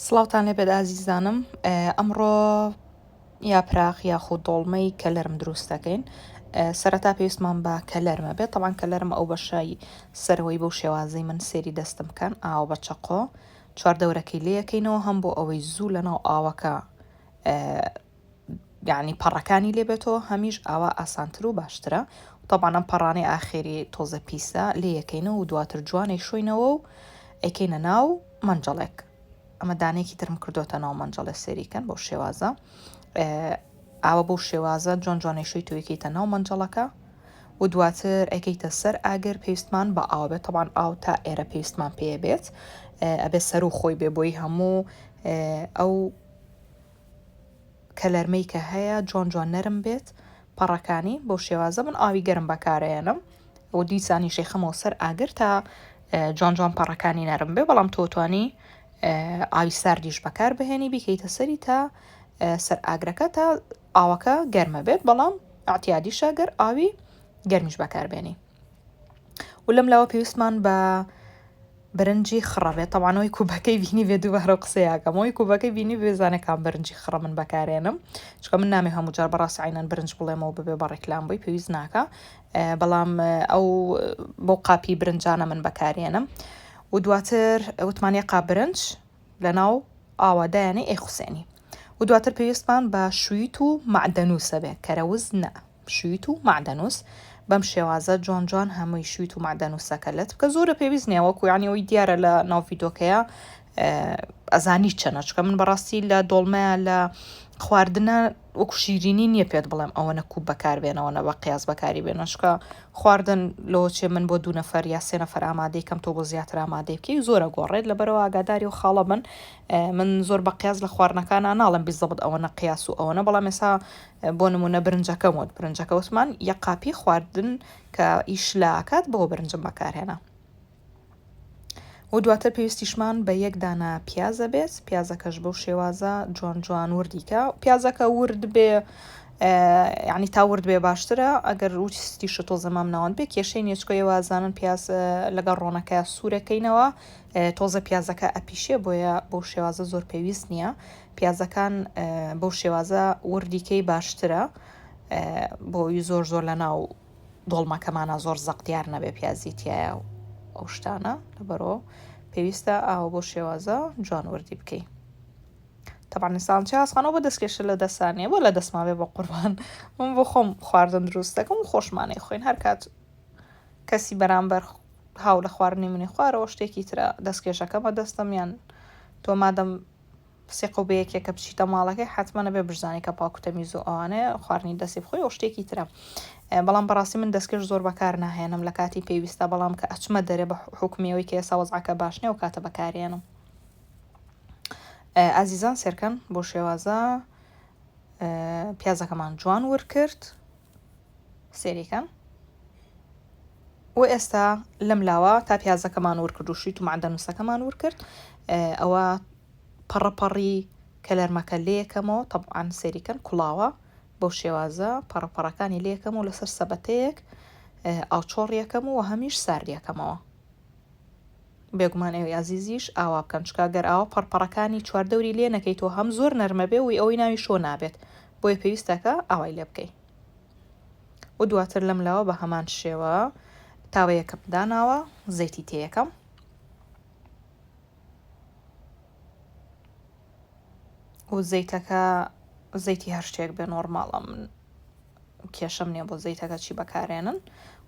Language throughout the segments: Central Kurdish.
سڵاوتان لێبێت ئازیزانم ئەمڕۆ یا پراخ یاخود دۆڵمەی کەلەرم دروست دەکەین. سەرەتا پێویستمان بە کەلەرمە بێت، تەوان کەلەرمە ئەو بەشای سەرەوەی بەو شێوازەی من سێری دەستم بکەن ئاو بە چەقۆ چواردەورەکەی لەکەینەوە هەم بۆ ئەوەی زوو لەناو ئاوەکە یعنی پەڕەکانی لێبێتەوە هەمیش ئاوا ئاسانتر و باشترە. تەبانە پەڕانەی ئاخێری تۆزە پیسە لێ یەکەینەوە و دواتر جوانەی شوینەوە و ئەیکەینە ناو مەنجەڵێک. ئەمە دانێکی ترم کردوتە ناو مەنجەڵە سێریکەن بۆ شێوازە ئاوە بۆ شێوازە جۆن جوانێشوی تویکەیتە ناو مەنجەڵەکە و دواتر ئەیکەیتە سەر ئاگەر پێویستمان بە ئاو بێت. تەبان ئاو تا ئێرە پێویستمان پێ بێت ئەبێ سەر و خۆی بێ بۆی هەموو ئەو کەلەرمەی کە هەیە جۆن جوان نەرم بێت پەڕەکانی بۆ شێوازە من ئاوی گەرم بەکارێنم و دیسانی شێخەمەوە سەر ئاگر تا جۆن جوان پەڕەکانی نەرم بێ، بەڵام تۆتوانی ئاوی ساردیش بەکار بهێنی بیکەیتە سەری تا سەر ئاگرەکە تا ئاوەکە گەرمە بێت، بەڵام ئاعتیادیشە گەر ئاوی گەرمیش بەکاربێنی. و لەم لاوە پێویستمان بە برنجی خڕەبێت. تەوانەوەی کوبەکەی بینی بێ دووبارە قسەیەکەمەوەی کوبەکەی بینی بێزانێکم برنجی خڕە من بەکارێنم، چکە من نامێ هەموو جار بەڕاستی عینەن برنج بڵێمەوە ببێ بە ڕێکلام بووی پێویست ناکە، بەڵام ئەو بۆ قاپی برنجانە من بەکارێنم و دواتر وتمانە قاپ برنج لەناو ئاوادایانەی ئەیخوسێنی و دواتر پێویستمان بە شویت و معدەنووسە بێ، کەرەوز نە، شویت و معدەنووس. بەم شێوازە جۆن جوان هەمووی شویت و معدەنووسەکە لێت بکە. زۆرە پێویست نییە وەکو یعنی ئەوی دیارە لە ناو ڤیدۆکەیە ئەزانی چەنە، چکە من بەڕاستی لە دۆڵمەیە لە خواردنە وەکو شیرینی نییە پێت بڵێم ئەوە نەکوب بەکاربێنەوەنە بە قیاس بەکاری بێنە، چکە خواردن لەوچێ من بۆ 2 نەفەر یا 3 نەفەر ئامادەی کەم تۆ بۆ زیاتر ئامادەی بکەی زۆرە گۆڕێت لەبەرەوە ئاگاداری و خاڵە بن. من زۆر بە قیاس لە خواردنەکانە ناڵم بیزەبت ئەوەنە قیاس و ئەوەنە، بەڵام ێستا بۆ نمونە برنجەکەم وت برنجەکە وتمان یە قاپی خواردن کە ئیش لە ئاکات بۆ برنجم بەکارهێنا و دواتر پێویستیشمان بە یەک دانە پیازە بێت. پیازەکەش بەو شێوازە جوان جوان وردیکە، پیازەکە ورد بێ یعنی تا ورد بێ باشترە، ئەگەر وستی شتۆ زەمام ناوەند بێ کێشەی نیچکۆی وازانن پیاز لەگەڵ ڕۆنەکە سوورەکەینەوە تۆزە پیازەکە ئەپیشێ، بۆیە بۆ شێوازە زۆر پێویست نییە. پیازەکان بەو شێوازە وردیکەی باشترە بۆی زۆر زۆر لە ناو دۆڵمەکەمانە زۆر زەقدیار نەبێ پیازیتیایە و ئەو شتانە، لەبەرەوە پێویستە ئاوە بۆ شێوازە جوان وردی بکەی. تەبان ساڵچی هەسخانەوە بە دەستکێشە لە دەستانێ بۆ لە دەستماوێ بە قوربان من بۆ خۆم خواردن دروست دەکەم و خۆشمانەی خۆین هەر کات کەسی بەرامبەر هاو لە خواردنی منی خوارەوە شتێکی ترە دەستکێشەکەمە دەستم یان تۆ مادەم سێق و بەیەکێکە بچیتە ماڵەکەی حتممە نەبێ بژزانی کە پاکوتەمیز و ئەوانەیە خواردنی دەستی بخۆی ئەو شتێکی ترە. بەڵام بەڕاستی من دەستکەش زۆر بەکار ناهێنم لە کاتی پێویستە، بەڵام کە ئەچمە دەرێ بە حکومیەوەی کە ئێستا وەزعەکە باش نییە و کاتە بەکارێنم. ئازیزان سێرکەن بۆ شێوازە پیازەکەمان جوان ور کرد سێریکەن و ئێستا لەم لاوە تا پیازەکەمان ور کرد و شویت و معدەنووسەکەمان ور کرد ئەوە پەڕەپەڕی کەلەرمەکە لێیەکەمەوە تەبعاان سێریکەن کوڵاوە بەو شێوازە پەڕەپەڕەکانی لێیەکەم و لەسەر سەبەتەیەک ئاوچۆڕیەکەم و هەمیش ساردیەکەمەوە. بێگومان ئەوی ئازیزیش ئاوا بکەن، چکە گەر ئاوە پەڕپەڕەکانی چواردەوری لێ نەکەیتەوە هەم زۆر نەرمە بێ و ئەوەی ناوی شۆ نابێت، بۆیە پێویستەکە ئاوای لێ بکەی و دواتر لەم لاوە بە هەمان شێوە تاوەیەکە بداناوە زەیتی تێیەکەم و زەیتەکە زەیتی هەر شتێک بێ نۆرماڵە، من کێشەم نییە بۆ زەیتەکە چی بەکارێنن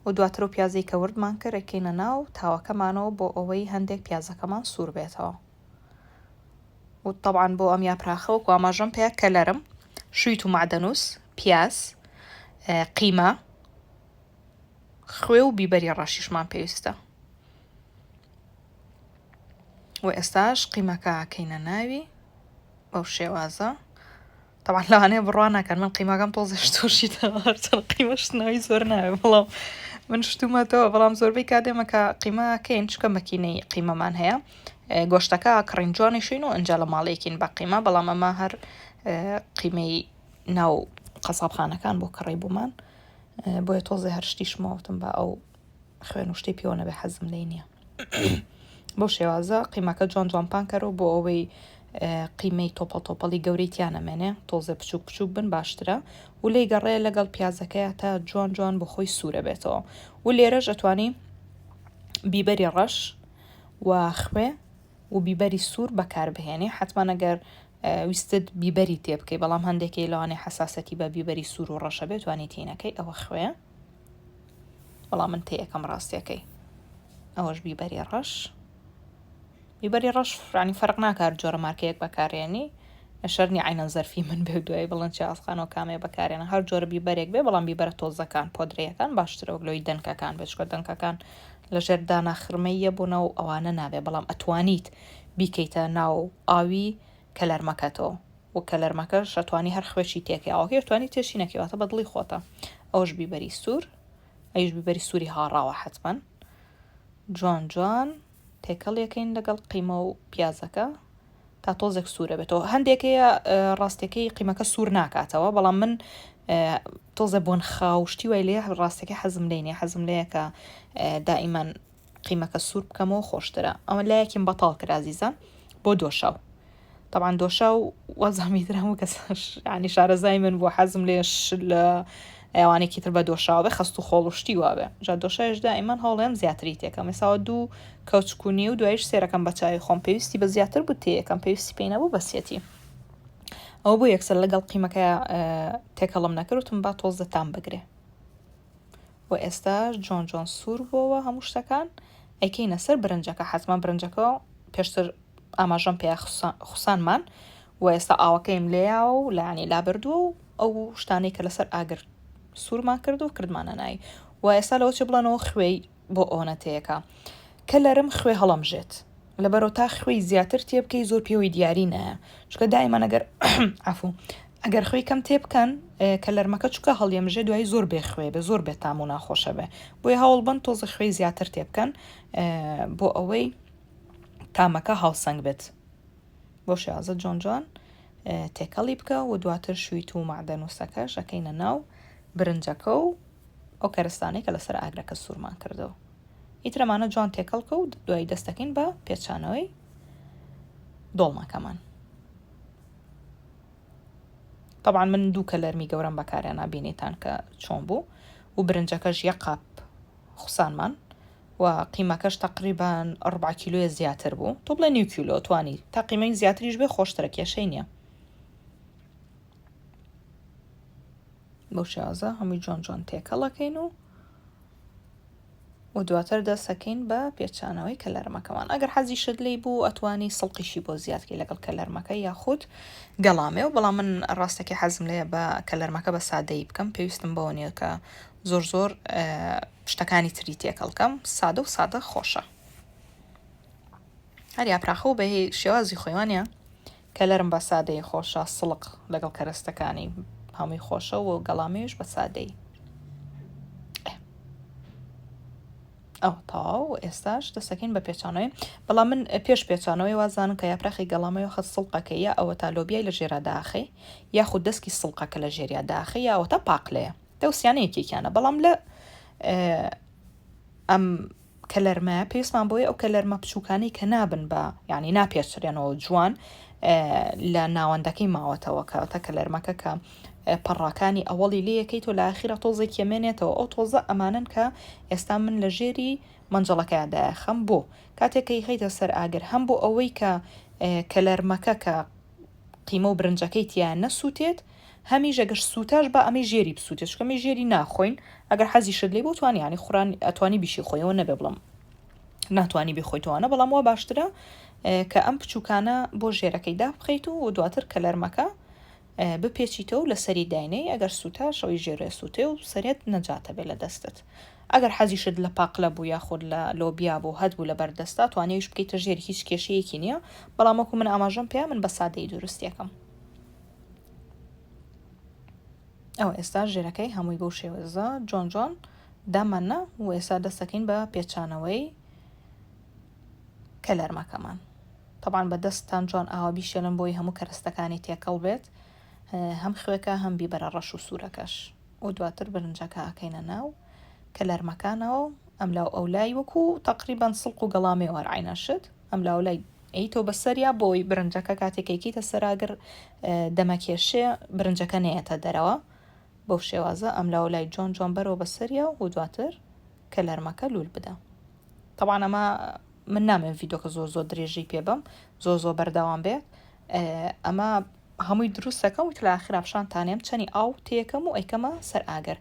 و دواتر و پیازەی کە وردمان کرد ئەکەینە ناو تاوەکەمانەوە بۆ ئەوەی هەندێک پیازەکەمان سوور بێتەوە و طبعاً بۆ ئەم یاپراخەوە و ئاماژەم پێ کەلەرم شویت و معدەنووس پیاز قیمە خوێ و بیبەری ڕەشیشمان پێویستە و ئێستاش قیمەکە ئەکەینە ناوی بەو شێوازە. طبعاً لەوانەیە بڕوا ناکەن من قیمەکەم تۆزێش تۆشیتەوە هەرچەند قیمەش ناوی زۆر ناوێ، بەڵام من شتومەتەوە، بەڵام زۆربەی کاتێمە کە قیمەکەین چکە مەکینەی قیمەمان هەیە گۆشتەکە کڕین جوانی شوین و ئەنجا لە ماڵەیەکین بە قیمە، بەڵام ئەمە هەر قیمەی ناو قەسابخانەکان بۆ کڕی بوومان بۆیە تۆزێ هەر شتیشمەوتم بە ئەو خوێن و شتی پیۆ نەبێ حەزم لێی نییە. بۆ شێوازە قیمەکە جوان جوان پانکەرەوە بۆ ئەوەی قیمەی تۆپەڵی گەورەیتیانەمێنێ تۆزە بچووک بچووک بن باشترە و لی گەڕێ لەگەڵ پیازەکەیە تا جوان بۆ خۆی سوورە بێتەوە و لێرەش ئەتوانی بیبەری ڕەش و خوێ و بیبەری سوور بەکاربهێنێ حتمما ئەگەر ویستت بیبەری تێ بکەی بەڵام هەندێکی لەوانێ حساسەتی بە بیبەری سوور و ڕەشە بێت توانی تینەکەی ئەوە خوێ بەڵام من تێیەکەم ڕاستیەکەی ئەوەش بیبەری ڕەش بیبەری ڕەش فرانی فەرق ناکات جۆرە مارکەیەک بەکارێنی شەرنی عینەن زەرفی من بێ دوای بڵند چی ئاسخانەوە کامێ بەکارێنە هەر جۆرە بیبەرێک بێ بەڵام بیبەرە تۆزەکان پۆدرەیەکان باشترە وەگلۆی دەنکەکان بێچکە دەنکەکان لە ژێر داناخرمەیە بوونەوە ئەوانە نابێ بەڵام ئەتوانیت بیکەیتە ناو ئاوی کەلەرمەکەتەوە و کەلەرمەکەش ئەتوانی هەر خوێشی تێکی ئاوەکەی توانی تێشی نەکەواتە بەدڵی خۆتە ئەوش بیبەری سوور ئەیش بیبەری سووری هاڕاوە حتمما جوان تێکەڵیەکەین لەگەڵ قیمە و پیازەکە تا تۆزێک سوورە بێتەوە هەندێکەیە ڕاستەکەی قیمەکە سوور ناکاتەوە بەڵام من تۆزە بۆن خاوشتی وای لێ ڕاستەکە حەزم لێنێ حەزم لەیەکە دائیمان قیمەکە سوور بکەمەوە خۆشترە ئەمە لایەکیم بەتاڵ کرا عزیزان بۆ دۆشاو طبعا دۆشاو وەزامیترا و کەس ینی شارەزای من بۆ حەزم لێش لە ئەوانێکی تر بە دۆشاوە خەست و خۆڵشتی وابێ جا دۆشایش دائیمان هەوڵێم زیاتری تێکەم ێساوە 2 کەوچکونی و دوایش سێرەکەم بە چاوی خۆم پێویستی بە زیاتر بوو تێیەکەم پێویستی پێی نەبوو بەسێتی ئەو بۆ یەکسەر لەگەڵ قیمەکە تێکەڵم نەکردوتم با تۆزدەتان بگرێ و ئێستاش جۆن سوور بۆەوە هەموو شتەکان ئەیکەینە سەر برنجەکە حتمما برنجەکە پێشتر ئاماژەم پێ خوسانمان و ئێستا ئاوەکەیم لێیا و لایانی لابردووە و ئەو شتانەی کە لەسەر ئاگر سوورمان کرد و کردمانە نای و ئێستا لەوە چ بڵێنەوە خوێی بۆ ئۆنەتەیەەکە کە لەرم خوێ هەڵەمژێت لەبەرەوە تا خوێی زیاتر تێ بکەی زۆر پێوەی دیاری نایە چکە دایمان ئەگەر عفو ئەگەر خوێی کەم تێ بکەن کە لەرمەکە چکە هەڵیەمژێ دوای زۆر بێخوێ بێ زۆر بێت تام و ناخۆشە بێ بۆی هەوڵ بن تۆزە خوێی زیاتر تێ بکەن بۆ ئەوەی تامەکە هاوسەنگ بێت بۆ شێوازە جۆن تێکەڵی بکە و دواتر شویت و معدەنووسەکەش ئەکەینە ناو برنجەکە و ئەو کەرستانەی کە لەسەر ئاگرەکە سوورمان کردەوە ئیترەمانە جوان تێکەڵکە و دوای دەستەکەین بە پێچانەوەی دۆڵمەکەمان طبعا من 2 کەلەرمی گەورەم بەکاریان نبینێتان کە چۆن بوو و برنجەکەش یەک قاپ خوسانمان و قیمەکەش تقریبا 4 کیلۆیە زیاتر بوو تۆ بڵێ 9 کیلۆ توانی تا قیمەی زیاتریش بێ خۆشترە کێشەی نییە بەو شێوازە هەمووی جۆن تێکەڵەکەین و دواتر دەستەکەین بە پێچانەوەی کەلەرمەکەمان ئەگەر حەزی شت لی بوو ئەتوانی سڵقیشی بۆ زیادکەی لەگەڵ کەلەرمەکە یاخود گەڵامێ و بەڵام من ڕاستەکە حەزم لێ بە کەلەرمەکە بە سادەی بکەم پێویستم بەوە نییە کە زۆر شتەکانی تری تێکەڵکەم سادە و سادە خۆشە هەر یاپراخە و بە شێوازی خۆیوانە کەلەرم بە سادەی خۆشە سڵق لەگەڵ کەرەستەکانی هەمووی خۆشە و گەڵامێش بە سادەی ئەو تاو ئێستاش دەستەکەین بە پێچانەوەی بەڵام من پێش پێچانەوەی وازانم کە یاپراخی گەڵامەوە خەت سڵقەکەیە ئەوە تا لۆبیای لە ژێرا داخی یاخود دەستکی سڵقەکە لە ژێریا داخی یاوەتە پاقلەیە دەوسیانەیەکێکیانە بەڵام لە ئەم کەلەرمە پێویستمان بۆیە ئەو کەلەرمە بچووکانی کە نابن بە یعنی ناپێچرێنەوە جوان لە ناوەندەکەی ماوەتەوە کەواتە کەلەرمەکە کە پەڕاکانی ئەوەڵی لەکەیت و لە ئاخیرە تۆزێک کێمێنێتەوە ئەو تۆزە ئەمانن کە ئێستا من لە ژێری منجەڵەکەیادا خەم بۆ کاتێکی خەیتە سەر ئاگر هەم بۆ ئەوەی کە کەلەرمەکە کە قیمە و برنجەکەی تیان نەسووتێت هەمی ژەگەش سووتاش بە ئەمەی ژێری بسووتێت چکەمی ژێری ناخۆین ئەگەر حەزی شت لێ بۆ توانیانی خوڕان ئەتوانی بیشی خۆیەوە نەبێ بڵم ناتوانی بخۆیتوانە بەڵام وە باشترە کە ئەم بچووکانە بۆ ژێرەکەی دابخەیت و دواتر کەلەرمەکە بپێچیتەوە لە سەری داینەی ئەگەر سووتا شەوی ژێرە سووتێ و سەرێت نەجاتە بێ لە دەستت ئەگەر حەزیشت لە پاقلە بوو یاخود لە لۆبیا بۆ هەدبوو لە بەردەستا توانێویش بکەیتە ژێر هیچ کێشەیەکی نییە بەڵام وەکو من ئاماژەم پێیا من بە سادەی دروستیەکەم ئەو ئێستا ژێرەکەی هەمووی بەو شێوەزە جۆن دامانە و ئێستا دەستەکەین بە پێچانەوەی کەلەرمەکەمان طبعا بە دەستان جوان ئاوا بیشێلن بۆی هەموو کەرەستەکانی تێکەڵ بێت هەم خوێکە هەم بیبەرە ڕەش و سوورەکەش و دواتر برنجەکە ئەکەینە ناو کەلەرمەکانەوە ئەم لاو ئەولای وەکو تقریبان سڵق و گەڵامێ وەرعینەشت ئەم لاولای ئەیتۆ بەسەریا بۆی برنجەکە کاتێکێکیتە سەراگر دەمەکێشێ برنجەکە نێتە دەرەوە بەو شێوازە ئەم لاو لای جۆن جۆن بەرەوە بەسەریا و دواتر کەلەرمەکە لول بدە. طبعا ئەمە من نامێن ڤیدۆکە زۆ درێژی پێ بم زۆ بەردەوام بێت ئەمە هەمووی دروستەکەم و تلاخر ئاپشانتانێم چەنی ئاو تێکەم و ئەیکەمە سەر ئاگەر.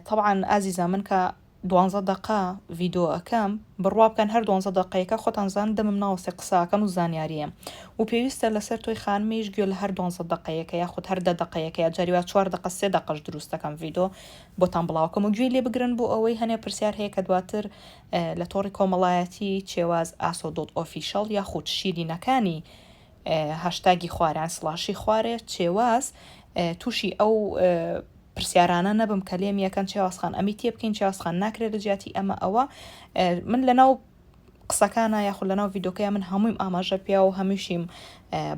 طبعا ئازیزە من کە 12 دقا ڤیدۆ ئەەکەم بڕوا بکەن هەر 12 دقیقەکە خۆتانزان دەمم ناوەسێ قساکەم و زانیاریەم و پێویستە لەسەر تۆی خانمیش گوێ لە هەر 12 دقیقەکە یا خودت هەر 10 دقیقەکە یا جاریوا 4 دقە 3 دقەش دروستەکەم ڤیدۆ بۆتان بڵاوکەم و گوێ لێ بگرن بۆ ئەوەی هەنێ پرسیار هەیە کە دواتر لە تۆڕی کۆمەڵایەتی چێواز ئاسۆ.ئۆفیشەڵ یا خودت شیرینەکانی هاشتاگی خواران سلاشی خوارێ چێواز تووشی ئەو پرسیارانە نەبم کە لێم یەکەن چێوازخان ئەمی تێ بکەین چێوازخان ناکرێت لە جیاتی ئەمە ئەوە من لەناو قسەکانە یاخود لەناو ڤیدۆکەیە من هەموویم ئاماژە پیا و هەمیشیم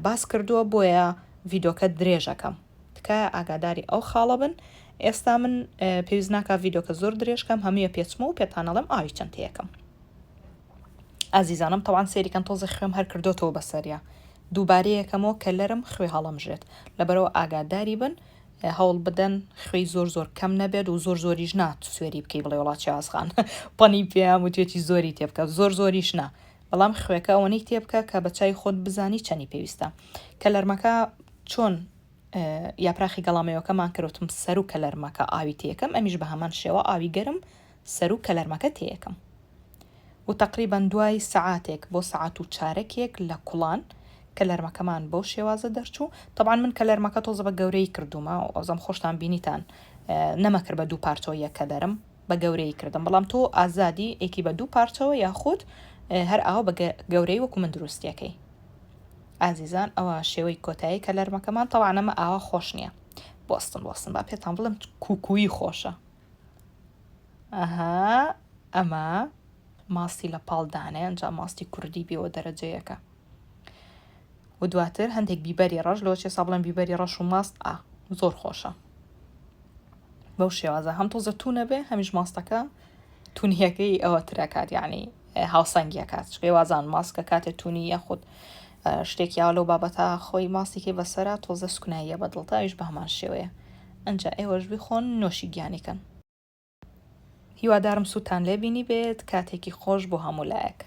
باس کردووە بۆیە ڤیدۆکە درێژەکەم تکایە ئاگاداری ئەو خاڵە بن. ئێستا من پێویست ناکە ڤیدۆکە زۆر درێژکەم هەموویە پێچمە و پێتانەڵم ئاوی چەند تێیەکەم. ئازیزانم تەوان سێریکەن تۆزە خوێم هەر کردوتەوە بەسەریا دووبارەیەکەمەوە کە لەرم خوێ هەڵەمژێت لەبەرەوە ئاگاداری بن هەوڵ بدەن خوێی زۆر کەم نەبێت و زۆریش نات سوێری بکەی بڵێ وڵات چاسخان پەنی پێیان و توێتی زۆری تێبکە زۆریش نا بەڵام خوێەکە ئەوەی تێبکە کە بەچای خۆت بزانی چەنی پێویستە. کەلەرمەکە چۆن یاپراخی گەڵامەوەکەمان کردوتم سەر و کەلەرمەکە ئاوی تێکەم ئەمیش بە هەمان شێوە ئاوی گەرم سەر و کەلەرمەکە تێیەکەم و تقریبان دوای سەعاتێک بۆ سەعات و چارەکێک لە کوڵان کەلەرمەکەمان بۆ شێوازە دەرچوو. طبعا من کەلەرمەکە تۆزە بە گەورەی کردومە و ئەوزەم خۆشتان بینیتان نەمەکرد بە 2 پارچەوە یەک کەلەرم بە گەورەی کردم بەڵام تۆ ئازادی ئێکی بە 2 پارچەوە یاخود هەر ئاو بە گەورەی وەکو من دروستیەکەی. ئازیزان ئەوە شێوەی کۆتایی کەلەرمەکەمان تەوانەمە ئاوا خۆش نییە بۆستن با پێتان بڵم کوکووی خۆشە. ئەمە ماستی لە پاڵدانێ ئەنجا ماستی کوردی بێەوە دەرەجەیەکە و دواتر هەندێک بیبەری ڕەش لەوە چێ ساڵم بیبەری ڕەش و ماست زۆر خۆشە بەو شێوازە هەم تۆزە توونە بێ هەمیش ماستەکە تونیەکەی ئەوە ترەکات یعنی هاوسەنگیەکات شێ وازان ماسکە کاتێ تونی یاخود شتێک یا لەو بابەتە خۆی ماستێکی بەسەرە تۆزە سوکناییە بەدڵتاویش بە هەمان شێوەیە ئەنجا ئێوەش بخۆن نۆشی گیانیکەن. هیوادارم سووتان لێبینی بێت کاتێکی خۆش بۆ هەموو لایەک.